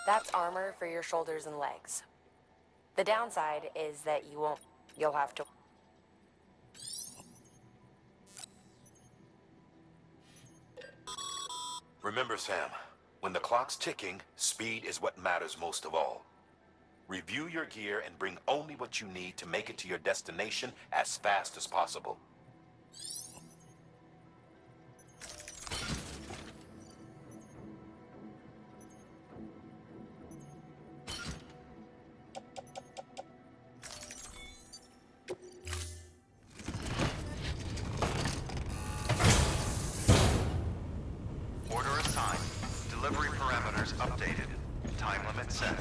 That's armor for your shoulders and legs. The downside is that you'll have to... Remember, Sam, when the clock's ticking, speed is what matters most of all. Review your gear and bring only what you need to make it to your destination as fast as possible. Order assigned. Delivery parameters updated. Time limit set.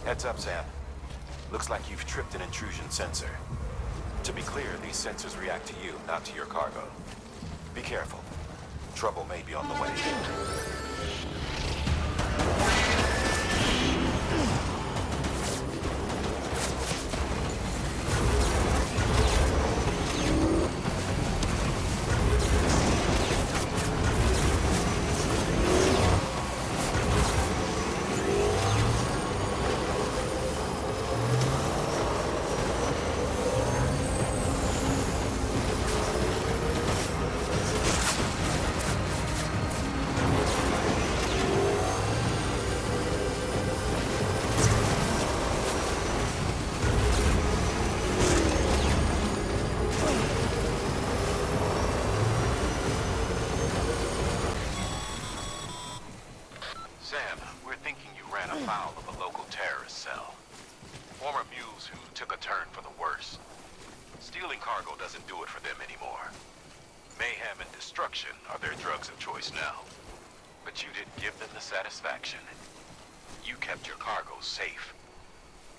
Heads up, Sam. Looks like you've tripped an intrusion sensor. To be clear, these sensors react to you, not to your cargo. Be careful. Trouble may be on the way. Sam, we're thinking you ran afoul of a local terrorist cell. Former mules who took a turn for the worse. Stealing cargo doesn't do it for them anymore. Mayhem and destruction are their drugs of choice now. But you didn't give them the satisfaction. You kept your cargo safe.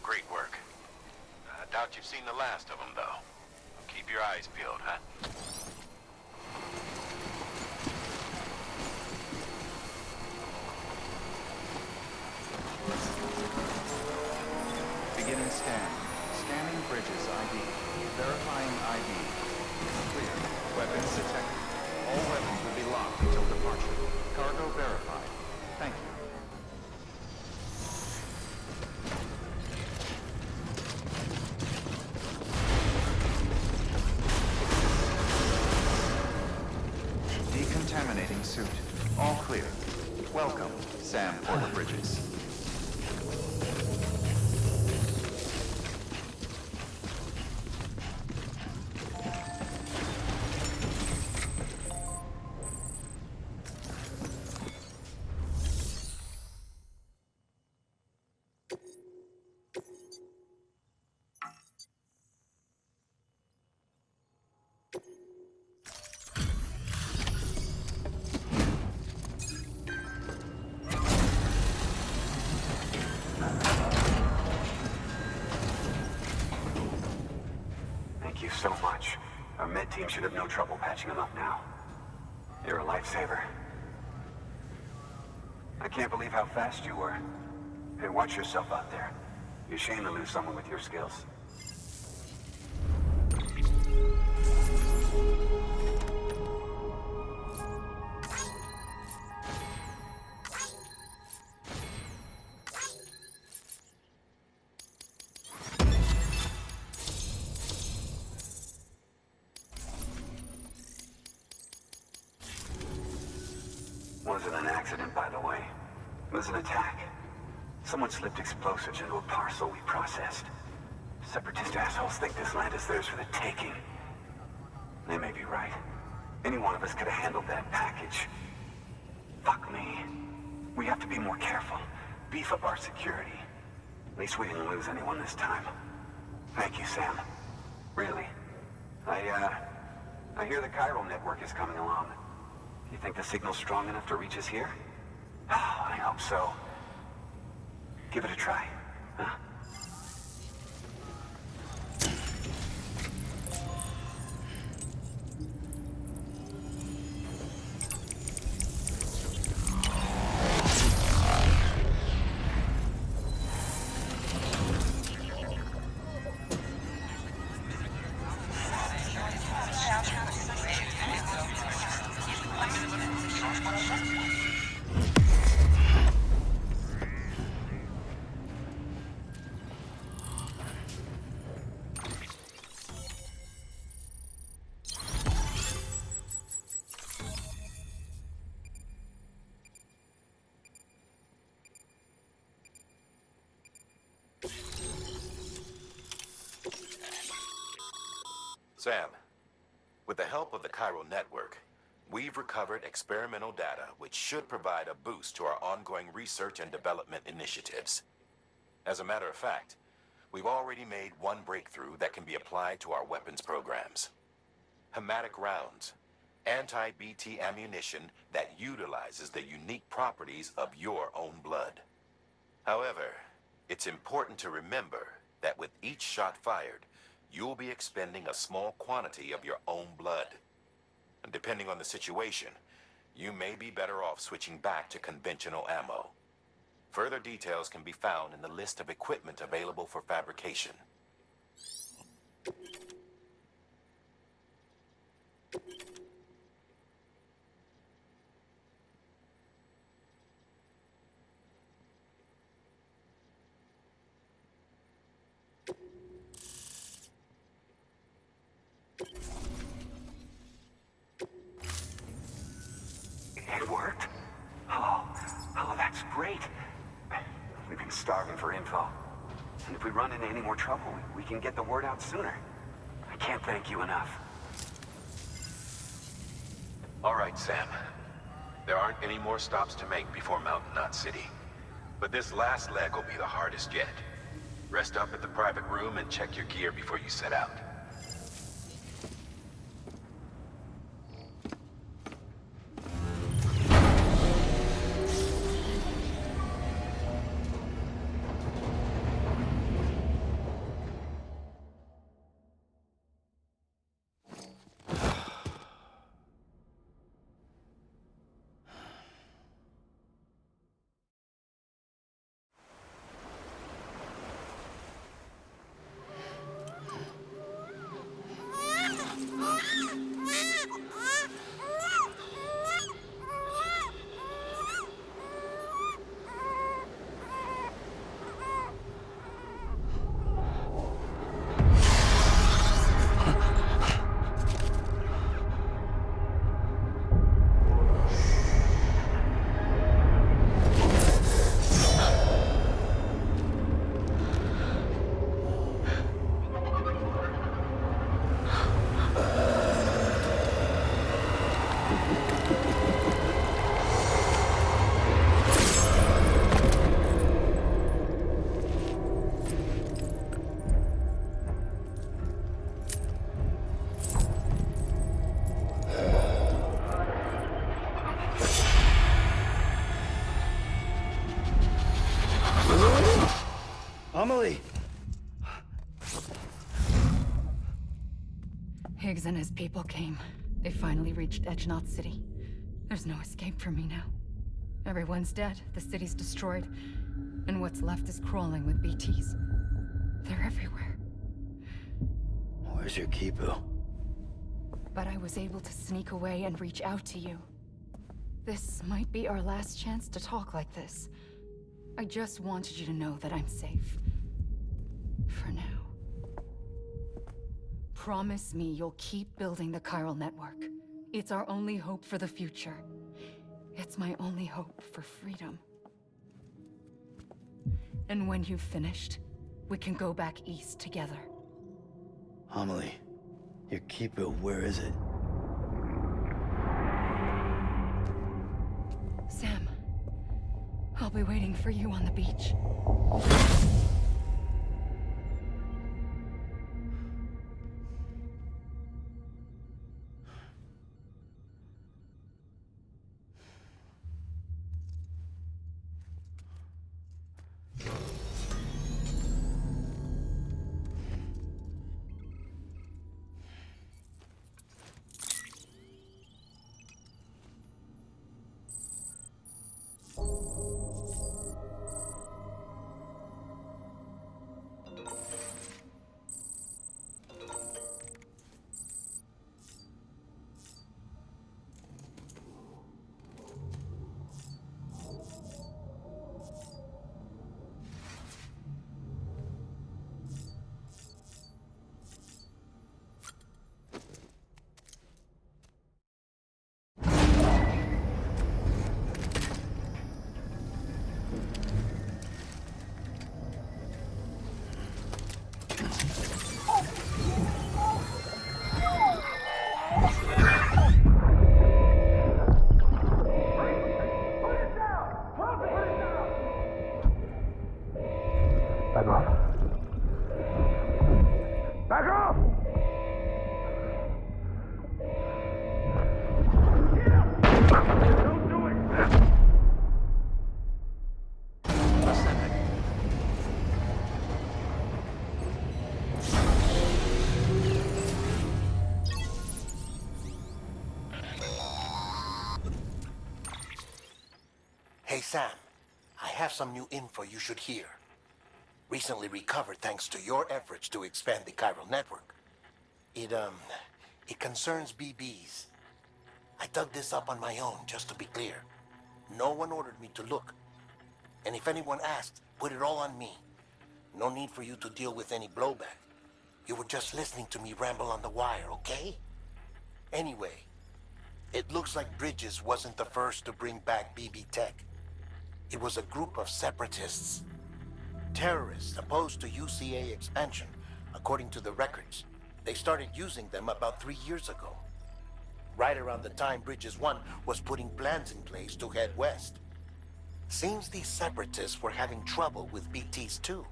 Great work. I doubt you've seen the last of them, though. Keep your eyes peeled, huh? Beginning scan. Scanning bridges ID. Verifying ID. Clear. Weapons detected. All weapons will be locked until departure. Cargo verified. Thank you. Decontaminating suit. All clear. Welcome, Sam Porter Bridges. So much. Our med team should have no trouble patching him up now. You're a lifesaver. I can't believe how fast you were. Hey, watch yourself out there. Be ashamed to lose someone with your skills. Wasn't an accident, by the way. It was an attack. Someone slipped explosives into a parcel we processed. Separatist assholes think this land is theirs for the taking. They may be right. Any one of us could have handled that package. Fuck me. We have to be more careful. Beef up our security. At least we didn't lose anyone this time. Thank you, Sam. Really. I hear the chiral network is coming along. You think the signal's strong enough to reach us here? Oh, I hope so. Give it a try, huh? Sam, with the help of the chiral network, we've recovered experimental data which should provide a boost to our ongoing research and development initiatives. As a matter of fact, we've already made one breakthrough that can be applied to our weapons programs. Hematic rounds, anti-BT ammunition that utilizes the unique properties of your own blood. However, it's important to remember that with each shot fired, you'll be expending a small quantity of your own blood. And depending on the situation, you may be better off switching back to conventional ammo. Further details can be found in the list of equipment available for fabrication. It worked? Oh, that's great. We've been starving for info. And if we run into any more trouble, we can get the word out sooner. I can't thank you enough. All right, Sam. There aren't any more stops to make before Mountain Knot City. But this last leg will be the hardest yet. Rest up at the private room and check your gear before you set out. Amelie! Higgs and his people came. They finally reached Edge Knot City. There's no escape for me now. Everyone's dead, the city's destroyed, and what's left is crawling with BTs. They're everywhere. Where's your Kipu? But I was able to sneak away and reach out to you. This might be our last chance to talk like this. I just wanted you to know that I'm safe. For now. Promise me you'll keep building the chiral network. It's our only hope for the future. It's my only hope for freedom. And when you've finished, we can go back east together. Amelie, your Kipu, where is it? Sam, I'll be waiting for you on the beach. Back off. Back off! Don't do it! Ascending. Hey, Sam. I have some new info you should hear. Recently recovered thanks to your efforts to expand the chiral network. It concerns BBs. I dug this up on my own, just to be clear. No one ordered me to look. And if anyone asked, put it all on me. No need for you to deal with any blowback. You were just listening to me ramble on the wire, okay? Anyway, it looks like Bridges wasn't the first to bring back BB tech. It was a group of separatists. Terrorists opposed to UCA expansion, according to the records. They started using them about 3 years ago. Right around the time Bridges 1 was putting plans in place to head west. Seems these separatists were having trouble with BTs too,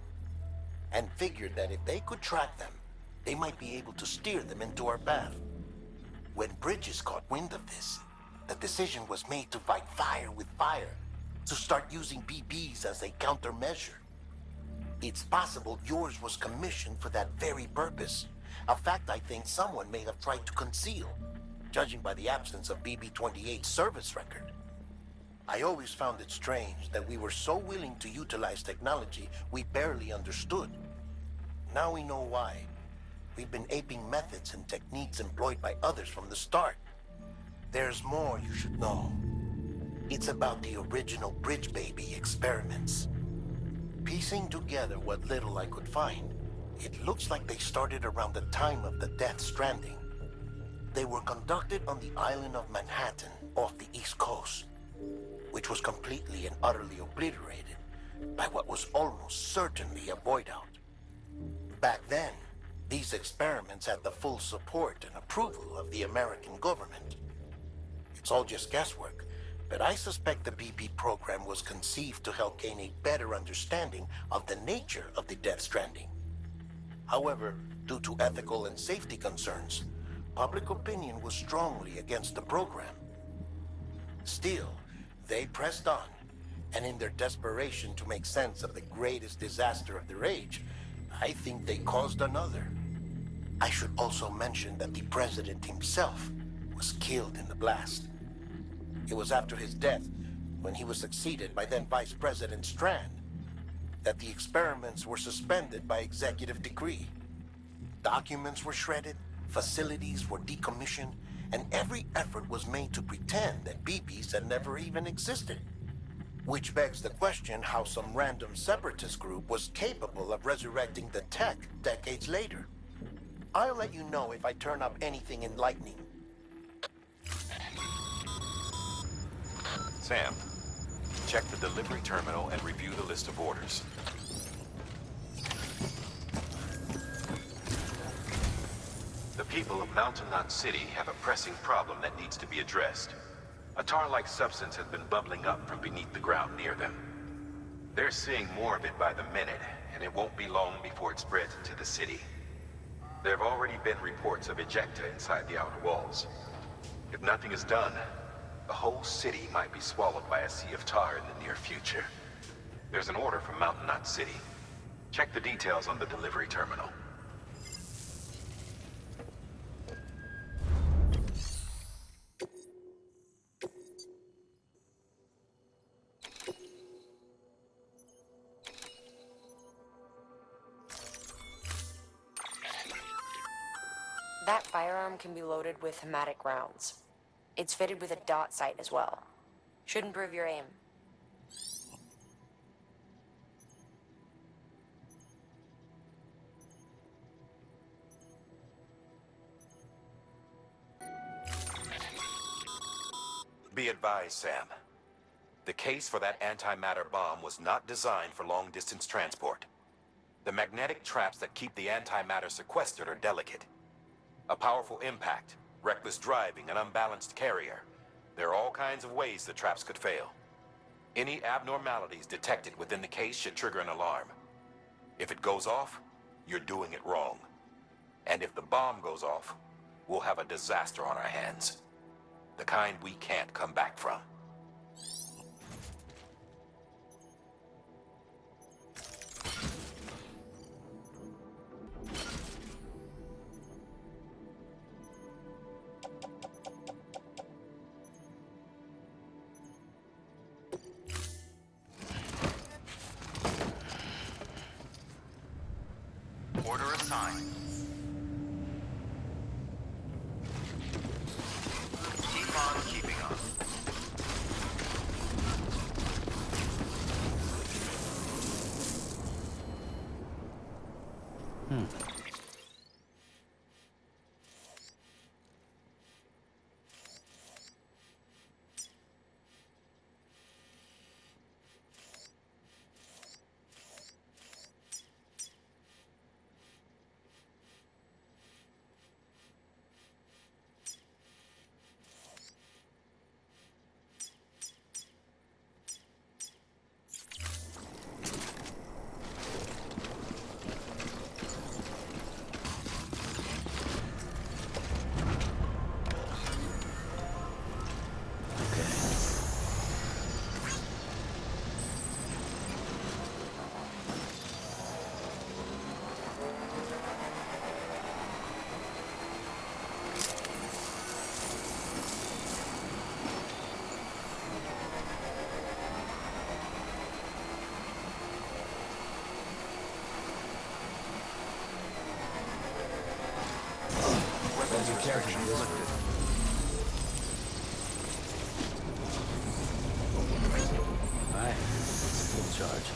and figured that if they could track them, they might be able to steer them into our path. When Bridges caught wind of this, the decision was made to fight fire with fire, to start using BBs as a countermeasure. It's possible yours was commissioned for that very purpose, a fact I think someone may have tried to conceal, judging by the absence of BB-28's service record. I always found it strange that we were so willing to utilize technology we barely understood. Now we know why. We've been aping methods and techniques employed by others from the start. There's more you should know. It's about the original Bridge Baby experiments. Piecing together what little I could find, it looks like they started around the time of the Death Stranding. They were conducted on the island of Manhattan off the East Coast, which was completely and utterly obliterated by what was almost certainly a void out. Back then, these experiments had the full support and approval of the American government. It's all just guesswork, but I suspect the BB program was conceived to help gain a better understanding of the nature of the Death Stranding. However, due to ethical and safety concerns, public opinion was strongly against the program. Still, they pressed on, and in their desperation to make sense of the greatest disaster of their age, I think they caused another. I should also mention that the president himself was killed in the blast. It was after his death, when he was succeeded by then Vice President Strand, that the experiments were suspended by executive decree. Documents were shredded, facilities were decommissioned, and every effort was made to pretend that BBs had never even existed. Which begs the question how some random separatist group was capable of resurrecting the tech decades later. I'll let you know if I turn up anything enlightening. Sam, check the delivery terminal and review the list of orders. The people of Mountain Knot City have a pressing problem that needs to be addressed. A tar-like substance has been bubbling up from beneath the ground near them. They're seeing more of it by the minute, and it won't be long before it spreads into the city. There have already been reports of ejecta inside the outer walls. If nothing is done, the whole city might be swallowed by a sea of tar in the near future. There's an order from Mountain Knot City. Check the details on the delivery terminal. That firearm can be loaded with hematic rounds. It's fitted with a dot sight as well. Should improve your aim. Be advised, Sam. The case for that antimatter bomb was not designed for long-distance transport. The magnetic traps that keep the antimatter sequestered are delicate. A powerful impact, reckless driving, an unbalanced carrier. There are all kinds of ways the traps could fail. Any abnormalities detected within the case should trigger an alarm. If it goes off, you're doing it wrong. And if the bomb goes off, we'll have a disaster on our hands. The kind we can't come back from. Order assigned. Keep on keeping on. Restrictions lifted. Alright, full charge.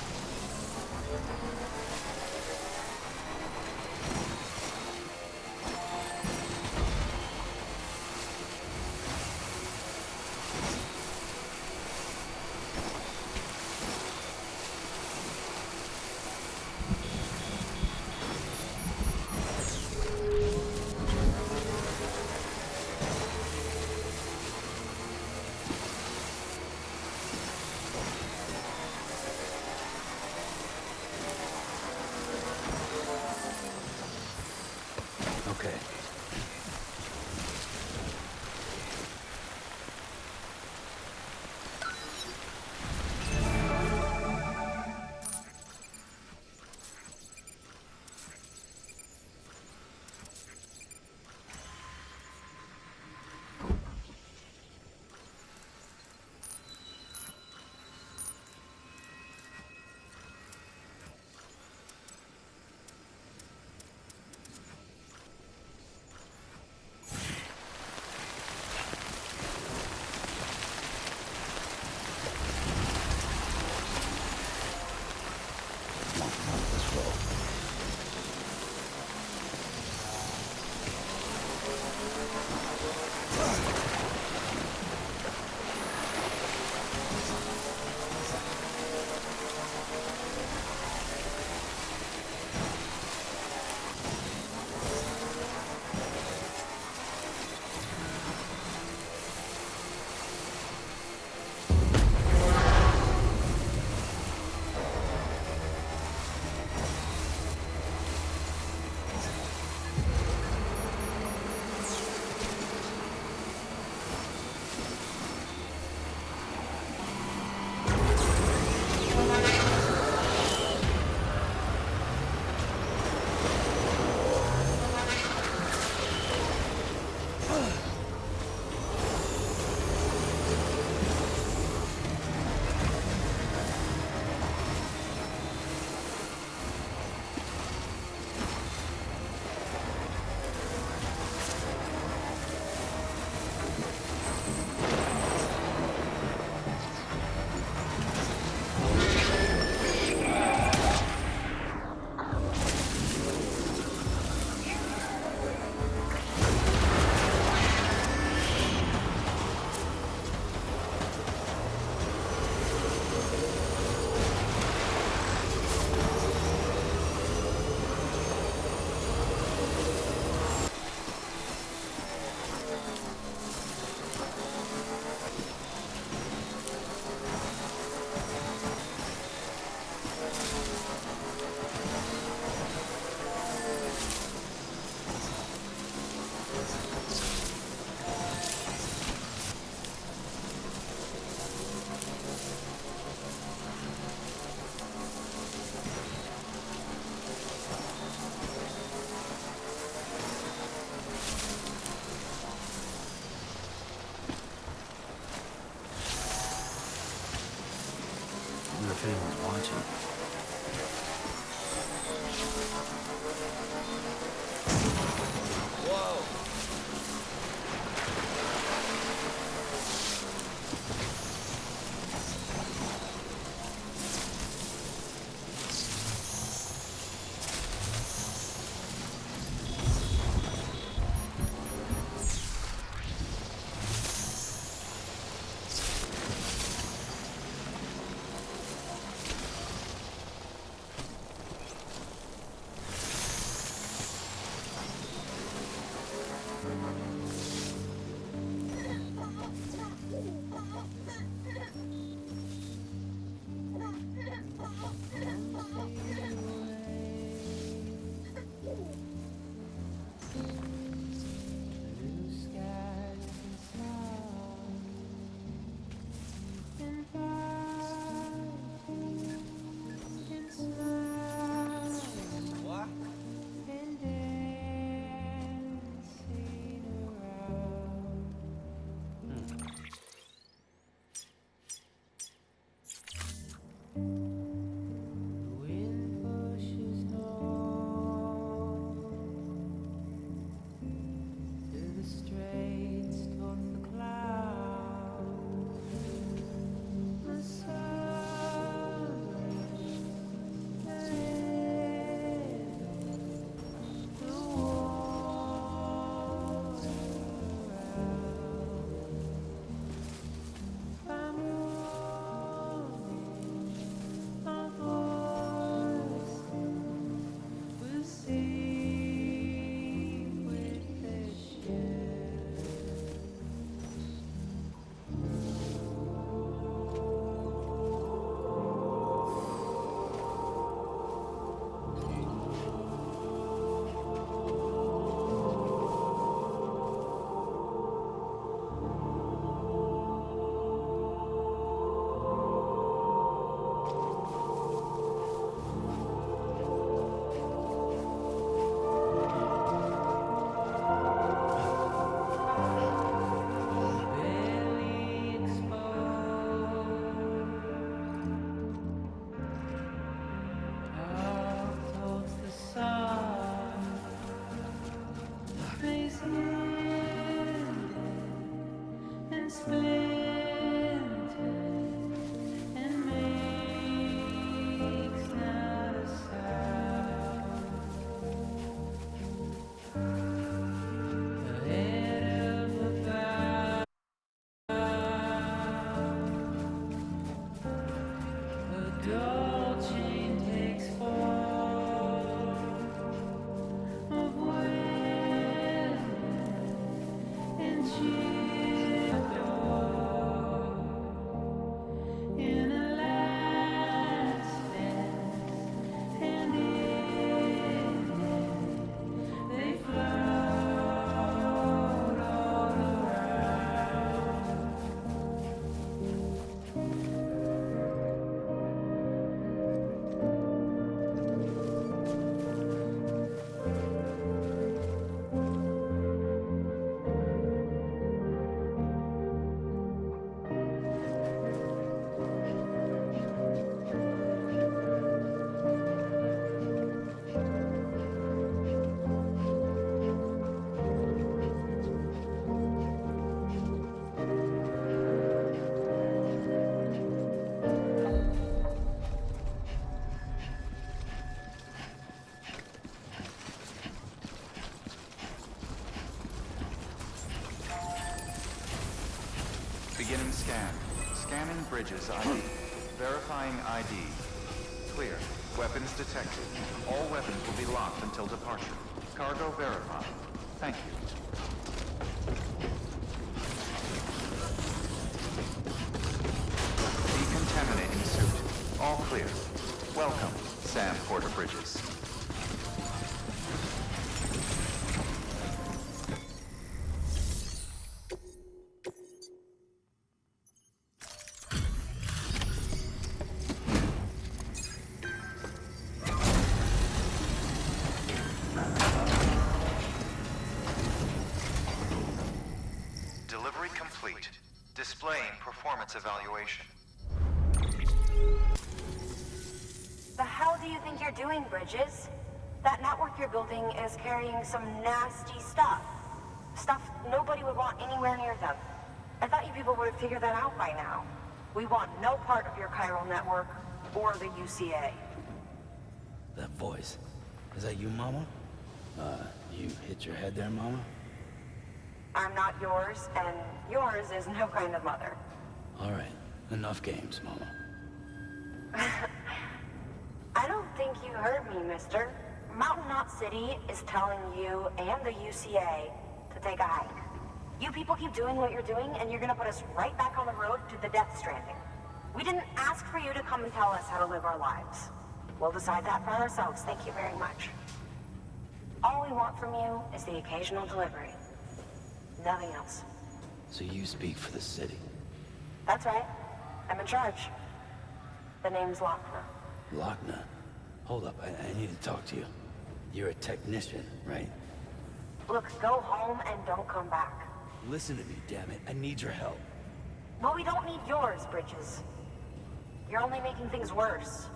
Beginning scan. Scanning bridges ID. Verifying ID. Clear. Weapons detected. All weapons will be locked until departure. Cargo verified. Thank you. Decontaminating suit. All clear. Welcome, Sam Porter Bridges. Delivery complete. Displaying performance evaluation. The hell do you think you're doing, Bridges? That network you're building is carrying some nasty stuff. Stuff nobody would want anywhere near them. I thought you people would have figured that out by now. We want no part of your chiral network or the UCA. That voice. Is that you, Mama? You hit your head there, Mama? I'm not yours, and yours is no kind of mother. All right. Enough games, Mama. I don't think you heard me, mister. Mountain Knot City is telling you and the UCA to take a hike. You people keep doing what you're doing, and you're gonna put us right back on the road to the Death Stranding. We didn't ask for you to come and tell us how to live our lives. We'll decide that for ourselves, thank you very much. All we want from you is the occasional delivery. Nothing else. So you speak for the city. That's right. I'm in charge. The name's Lochner. Lochner? Hold up, I need to talk to you. You're a technician, right? Look, go home and don't come back. Listen to me, damn it. I need your help. Well, we don't need yours, Bridges. You're only making things worse.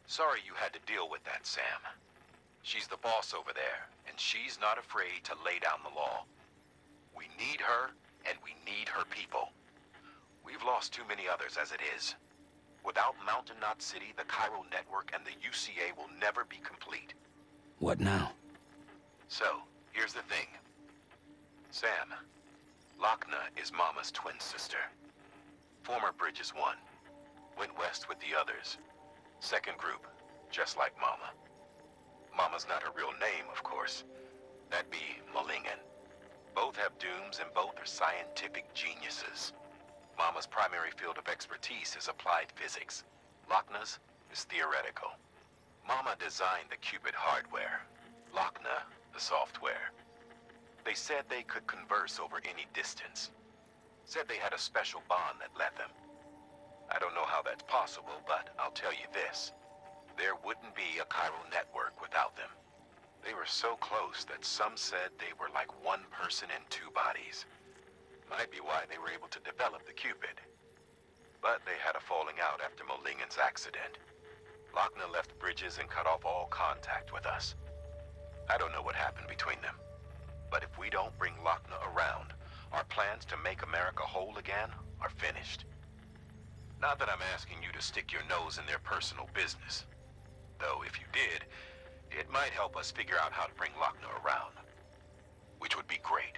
Sorry you had to deal with that, Sam. She's the boss over there, and she's not afraid to lay down the law. We need her, and we need her people. We've lost too many others as it is. Without Mountain Knot City, the chiral network and the UCA will never be complete. What now? So, here's the thing. Sam, Lochner is Mama's twin sister. Former Bridges 1. Went west with the others. Second group, just like Mama. Mama's not her real name, of course. That'd be Malingen. Both have dooms and both are scientific geniuses. Mama's primary field of expertise is applied physics. Lochner's is theoretical. Mama designed the Cupid hardware. Lochner, the software. They said they could converse over any distance. Said they had a special bond that led them. I don't know how that's possible, but I'll tell you this. There wouldn't be a chiral network without them. They were so close that some said they were like one person in two bodies. Might be why they were able to develop the Cupid. But they had a falling out after Molingen's accident. Lochner left Bridges and cut off all contact with us. I don't know what happened between them. But if we don't bring Lochner around, our plans to make America whole again are finished. Not that I'm asking you to stick your nose in their personal business. Though if you did, it might help us figure out how to bring Lochner around. Which would be great,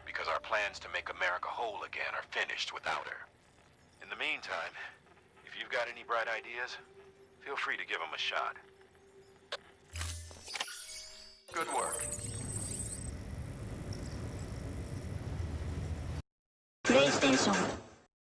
because our plans to make America whole again are finished without her. In the meantime, if you've got any bright ideas, feel free to give them a shot. Good work. PlayStation